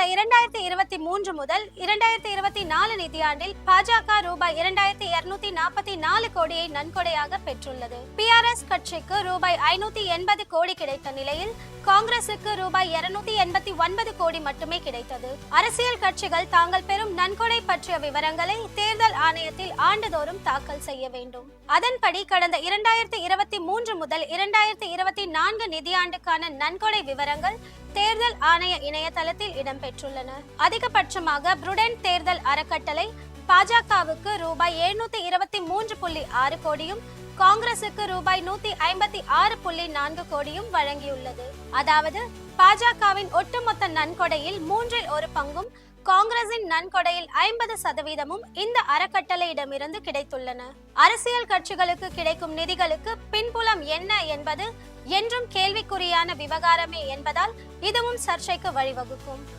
2023 முதல் 2024 நிதியாண்டில் பாஜக ரூபாய் 2244 கோடியை நன்கொடையாக பெற்றுள்ளது. PRS கட்சிக்கு ரூபாய் 580 கோடி கிடைத்த நிலையில் காங்கிரசுக்கு ரூபாய் 289 கோடி மட்டுமே கிடைத்தது. அரசியல் கட்சிகள் தாங்கள் பெறும் நன்கொடை பற்றிய விவரங்களை தேர்தல் ஆணையத்தில் ஆண்டுதோறும் தாக்கல் செய்ய வேண்டும். அதன்படி கடந்த 2023 முதல் 2024 நிதியாண்டுக்கான நன்கொடை விவரங்கள் தேர்தல் ஆணைய இணையதளத்தில் இடம்பெற்றுள்ளன. அதிகபட்சமாக புருடென்ட் தேர்தல் அறக்கட்டளை பாஜகவுக்கு ரூபாய் 723.6 கோடியும் காங்கிரசுக்கு ரூபாய் 156.4 கோடியும் வழங்கியுள்ளது. அதாவது பாஜகவின் ஒட்டுமொத்த நன்கொடையில் 1/3 பங்கும் காங்கிரசின் நன்கொடையில் 50% இந்த அறக்கட்டளையிடமிருந்து கிடைத்துள்ளன. அரசியல் கட்சிகளுக்கு கிடைக்கும் நிதிகளுக்கு பின்புலம் என்ன என்பது என்றும் கேள்விக்குறியான விவகாரமே என்பதால் இதுவும் சர்ச்சைக்கு வழிவகுக்கும்.